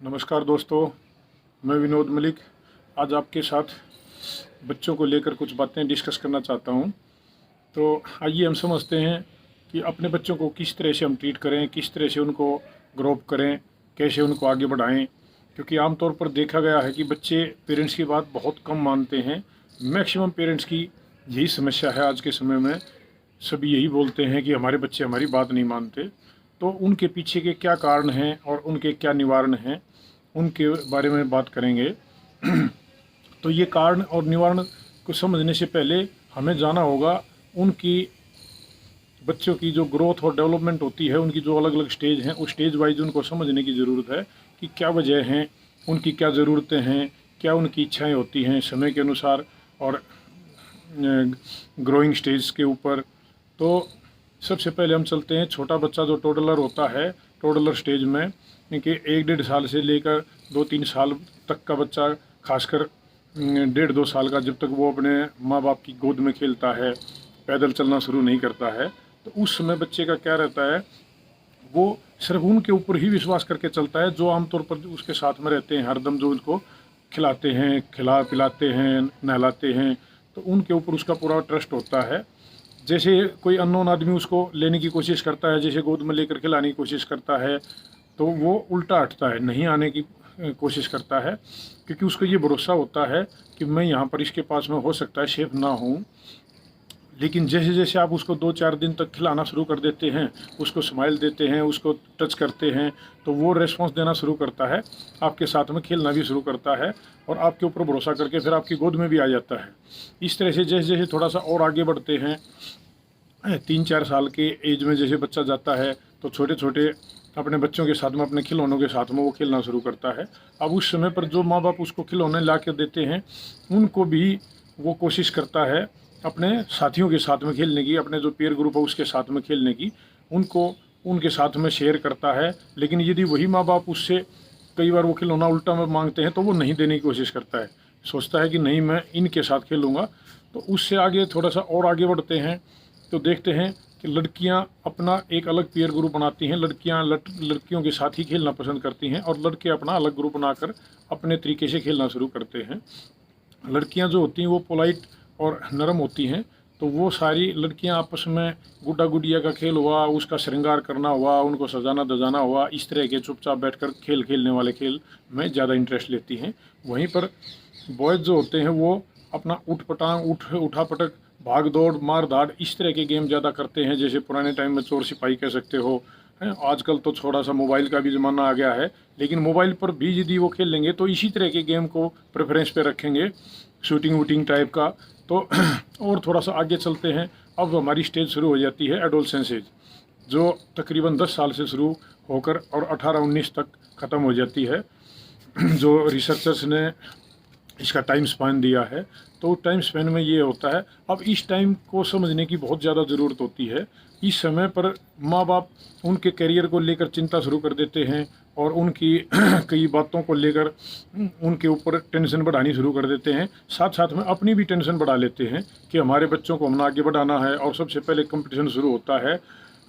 नमस्कार दोस्तों, मैं विनोद मलिक आज आपके साथ बच्चों को लेकर कुछ बातें डिस्कस करना चाहता हूं। तो आइए हम समझते हैं कि अपने बच्चों को किस तरह से हम ट्रीट करें, किस तरह से उनको ग्रो अप करें, कैसे उनको आगे बढ़ाएं। क्योंकि आमतौर पर देखा गया है कि बच्चे पेरेंट्स की बात बहुत कम मानते हैं। मैक्सिमम पेरेंट्स की यही समस्या है आज के समय में। सभी यही बोलते हैं कि हमारे बच्चे हमारी बात नहीं मानते। तो उनके पीछे के क्या कारण हैं और उनके क्या निवारण हैं, उनके बारे में बात करेंगे। तो ये कारण और निवारण को समझने से पहले हमें जाना होगा उनकी बच्चों की जो ग्रोथ और डेवलपमेंट होती है, उनकी जो अलग अलग स्टेज हैं, उस स्टेज वाइज उनको समझने की ज़रूरत है कि क्या वजह हैं, उनकी क्या ज़रूरतें हैं, क्या उनकी इच्छाएं होती हैं समय के अनुसार और ग्रोइंग स्टेज के ऊपर। तो सबसे पहले हम चलते हैं छोटा बच्चा जो टोडलर होता है, टोडलर स्टेज में कि 1-1.5 साल से लेकर 2-3 साल तक का बच्चा, खासकर 1.5-2 साल का, जब तक वो अपने माँ बाप की गोद में खेलता है, पैदल चलना शुरू नहीं करता है, तो उस समय बच्चे का क्या रहता है, वो सिर्फ उनके ऊपर ही विश्वास करके चलता है जो आमतौर पर उसके साथ में रहते हैं हरदम, जो उसको खिलाते हैं, खिला पिलाते हैं, नहलाते हैं, तो उनके ऊपर उसका पूरा ट्रस्ट होता है। जैसे कोई अननोन आदमी उसको लेने की कोशिश करता है, जैसे गोद में लेकर खिलाने की कोशिश करता है, तो वो उल्टा हटता है, नहीं आने की कोशिश करता है, क्योंकि उसको ये भरोसा होता है कि मैं यहाँ पर इसके पास में हो सकता है सेफ ना हूँ। लेकिन जैसे जैसे आप उसको 2-4 दिन तक खिलाना शुरू कर देते हैं, उसको स्माइल देते हैं, उसको टच करते हैं, तो वो रेस्पॉन्स देना शुरू करता है, आपके साथ में खेलना भी शुरू करता है और आपके ऊपर भरोसा करके फिर आपकी गोद में भी आ जाता है। इस तरह से जैसे जैसे थोड़ा सा और आगे बढ़ते हैं, 3-4 साल के एज में जैसे बच्चा जाता है, तो छोटे छोटे अपने बच्चों के साथ में, अपने खिलौनों के साथ में वो खेलना शुरू करता है। अब उस समय पर जो माँ बाप उसको खिलौने ला के देते हैं, उनको भी वो कोशिश करता है अपने साथियों के साथ में खेलने की, अपने जो पीयर ग्रुप है उसके साथ में खेलने की, उनको उनके साथ में शेयर करता है। लेकिन यदि वही माँ बाप उससे कई बार वो खिलौना उल्टा में मांगते हैं, तो वो नहीं देने की कोशिश करता है, सोचता है कि नहीं, मैं इनके साथ खेलूँगा। तो उससे आगे थोड़ा सा और आगे बढ़ते हैं, तो देखते हैं कि लड़कियां अपना एक अलग पीयर ग्रुप बनाती हैं। लड़कियां लड़कियों के साथ ही खेलना पसंद करती हैं और लड़के अपना अलग ग्रुप बनाकर अपने तरीके से खेलना शुरू करते हैं। लड़कियां जो होती हैं वो पोलाइट और नरम होती हैं, तो वो सारी लड़कियां आपस में गुड्डा गुडिया का खेल हुआ, उसका श्रृंगार करना हुआ, उनको सजाना दजाना हुआ, इस तरह के चुपचाप बैठकर खेलने वाले खेल में ज़्यादा इंटरेस्ट लेती हैं। वहीं पर बॉयज़ जो होते हैं वो अपना उठ पटांग, उठा पटक, भाग दौड़, मार धाड़, इस तरह के गेम ज़्यादा करते हैं, जैसे पुराने टाइम में चोर सिपाही कह सकते हो हैं। आजकल तो थोड़ा सा मोबाइल का भी ज़माना आ गया है, लेकिन मोबाइल पर भी यदि वो खेल लेंगे तो इसी तरह के गेम को प्रेफरेंस पे रखेंगे, शूटिंग वूटिंग टाइप का। तो और थोड़ा सा आगे चलते हैं, अब हमारी स्टेज शुरू हो जाती है एडोलसेंस एज, जो तकरीबन 10 साल से शुरू होकर और 18-19 तक ख़त्म हो जाती है, जो रिसर्चर्स ने इसका टाइम स्पैन दिया है। तो टाइम स्पैन में ये होता है, अब इस टाइम को समझने की बहुत ज़्यादा ज़रूरत होती है। इस समय पर माँ बाप उनके करियर को लेकर चिंता शुरू कर देते हैं और उनकी कई बातों को लेकर उनके ऊपर टेंशन बढ़ानी शुरू कर देते हैं, साथ साथ में अपनी भी टेंशन बढ़ा लेते हैं कि हमारे बच्चों को हमने आगे बढ़ाना है। और सबसे पहले कंपटीशन शुरू होता है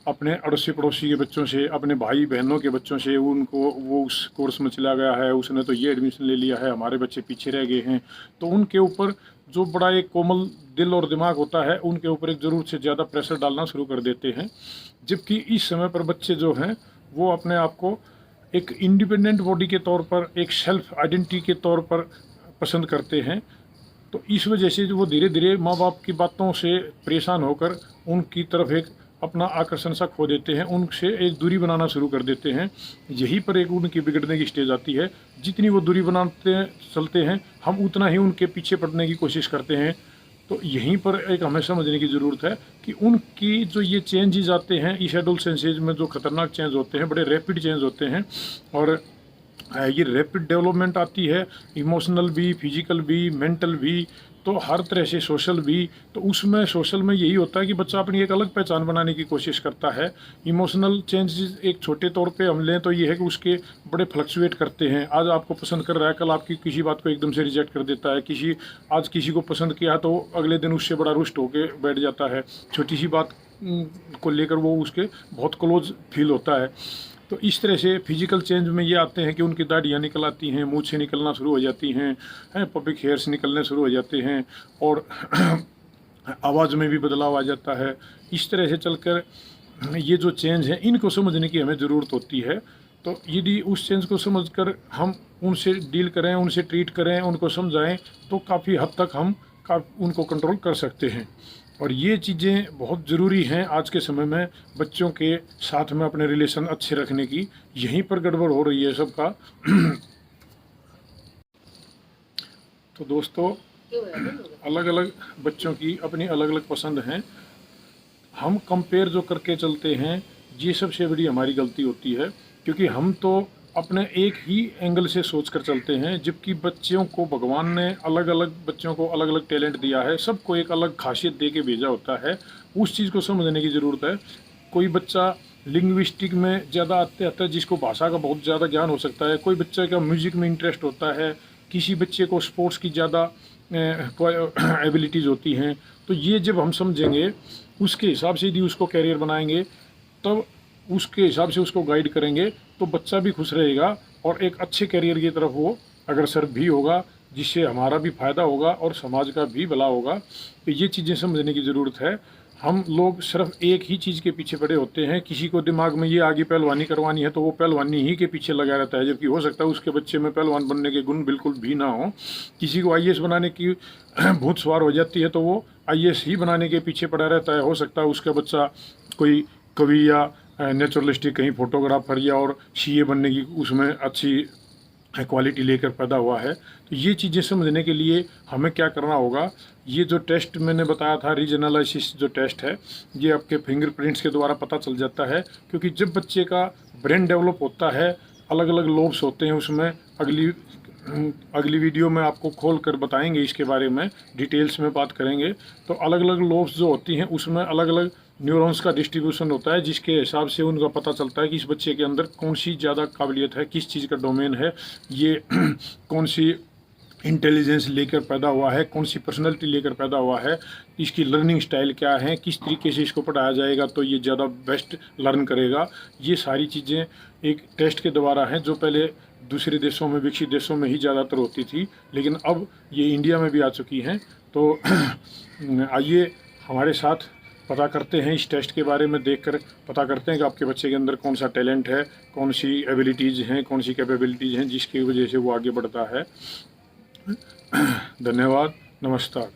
अपने अड़ोसी पड़ोसी के बच्चों से, अपने भाई बहनों के बच्चों से, उनको वो उस कोर्स में चला गया है, उसने तो ये एडमिशन ले लिया है, हमारे बच्चे पीछे रह गए हैं। तो उनके ऊपर जो बड़ा एक कोमल दिल और दिमाग होता है, उनके ऊपर एक ज़रूरत से ज़्यादा प्रेशर डालना शुरू कर देते हैं। जबकि इस समय पर बच्चे जो हैं वो अपने आप को एक इंडिपेंडेंट बॉडी के तौर पर, एक सेल्फ आइडेंटिटी के तौर पर पसंद करते हैं। तो इस वजह से जो वो धीरे धीरे माँ बाप की बातों से परेशान होकर उनकी तरफ एक अपना आकर्षण सा खो देते हैं, उनसे एक दूरी बनाना शुरू कर देते हैं। यहीं पर एक उनकी बिगड़ने की स्टेज आती है। जितनी वो दूरी बनाते हैं, चलते हैं, हम उतना ही उनके पीछे पड़ने की कोशिश करते हैं। तो यहीं पर एक हमें समझने की ज़रूरत है कि उनकी जो ये चेंजेस आते हैं इस एडोलसेंस एज में, जो खतरनाक चेंज होते हैं, बड़े रैपिड चेंज होते हैं। और ये रैपिड डेवलपमेंट आती है, इमोशनल भी, फिजिकल भी, मेंटल भी, तो हर तरह से सोशल भी। तो उसमें सोशल में यही होता है कि बच्चा अपनी एक अलग पहचान बनाने की कोशिश करता है। इमोशनल चेंजेस एक छोटे तौर पे हम लें तो ये है कि उसके बड़े फ्लक्चुएट करते हैं। आज आपको पसंद कर रहा है, कल आपकी किसी बात को एकदम से रिजेक्ट कर देता है। आज किसी को पसंद किया तो अगले दिन उससे बड़ा रुष्ट होकर बैठ जाता है। छोटी सी बात को लेकर वो उसके बहुत क्लोज फील होता है। तो इस तरह से फिजिकल चेंज में ये आते हैं कि उनकी दाढ़ियाँ निकल आती हैं, मूंछें निकलना शुरू हो जाती हैं, पबिक हेयर्स निकलने शुरू हो जाते हैं, और आवाज़ में भी बदलाव आ जाता है। इस तरह से चलकर ये जो चेंज है इनको समझने की हमें ज़रूरत होती है। तो यदि उस चेंज को समझकर हम उनसे डील करें, उनसे ट्रीट करें, उनको समझाएं, तो काफ़ी हद तक हम उनको कंट्रोल कर सकते हैं। और ये चीज़ें बहुत ज़रूरी हैं आज के समय में बच्चों के साथ में अपने रिलेशन अच्छे रखने की। यहीं पर गड़बड़ हो रही है सबका। तो दोस्तों, अलग अलग बच्चों की अपनी अलग अलग पसंद हैं। हम कंपेयर जो करके चलते हैं, ये सबसे बड़ी हमारी गलती होती है, क्योंकि हम तो अपने एक ही एंगल से सोच कर चलते हैं, जबकि बच्चों को भगवान ने अलग अलग बच्चों को अलग अलग टैलेंट दिया है, सबको एक अलग खासियत दे के भेजा होता है। उस चीज़ को समझने की ज़रूरत है। कोई बच्चा लिंग्विस्टिक में ज़्यादा आते आता है, जिसको भाषा का बहुत ज़्यादा ज्ञान हो सकता है। कोई बच्चे का म्यूज़िक में इंटरेस्ट होता है, किसी बच्चे को स्पोर्ट्स की ज़्यादा एबिलिटीज़ होती हैं। तो ये जब हम समझेंगे, उसके हिसाब से यदि उसको कैरियर बनाएंगे, तब उसके हिसाब से उसको गाइड करेंगे, तो बच्चा भी खुश रहेगा और एक अच्छे कैरियर की तरफ वो अग्रसर भी होगा, जिससे हमारा भी फ़ायदा होगा और समाज का भी भला होगा। तो ये चीज़ें समझने की ज़रूरत है। हम लोग सिर्फ एक ही चीज़ के पीछे पड़े होते हैं। किसी को दिमाग में ये आगे पहलवानी करवानी है तो वो पहलवानी ही के पीछे लगा रहता है, जबकि हो सकता है उसके बच्चे में पहलवान बनने के गुण बिल्कुल भी ना हो। किसी को आईएएस बनाने की भूत सवार हो जाती है तो वो आईएएस ही बनाने के पीछे पड़ा रहता है। हो सकता है उसका बच्चा कोई कवि या नेचुरलिस्टिक कहीं फोटोग्राफर या और सीए बनने की उसमें अच्छी क्वालिटी लेकर पैदा हुआ है। तो ये चीज़ें समझने के लिए हमें क्या करना होगा, ये जो टेस्ट मैंने बताया था, रीजनलाइसिस जो टेस्ट है, ये आपके फिंगरप्रिंट्स के द्वारा पता चल जाता है। क्योंकि जब बच्चे का ब्रेन डेवलप होता है, अलग अलग लोब्स होते हैं उसमें। अगली वीडियो में आपको खोल कर बताएंगे, इसके बारे में डिटेल्स में बात करेंगे। तो अलग अलग लोब्स जो होती हैं उसमें अलग अलग न्यूरॉन्स का डिस्ट्रीब्यूशन होता है, जिसके हिसाब से उनका पता चलता है कि इस बच्चे के अंदर कौन सी ज़्यादा काबिलियत है, किस चीज़ का डोमेन है, ये कौन सी इंटेलिजेंस लेकर पैदा हुआ है, कौन सी पर्सनैलिटी लेकर पैदा हुआ है, इसकी लर्निंग स्टाइल क्या है, किस तरीके से इसको पढ़ाया जाएगा तो ये ज़्यादा बेस्ट लर्न करेगा। ये सारी चीज़ें एक टेस्ट के द्वारा हैं, जो पहले दूसरे देशों में, विकसित देशों में ही ज़्यादातर होती थी, लेकिन अब ये इंडिया में भी आ चुकी हैं। तो आइए हमारे साथ पता करते हैं इस टेस्ट के बारे में, देखकर पता करते हैं कि आपके बच्चे के अंदर कौन सा टैलेंट है, कौन सी एबिलिटीज़ हैं, कौन सी कैपेबिलिटीज़ हैं, जिसकी वजह से वो आगे बढ़ता है। धन्यवाद, नमस्कार।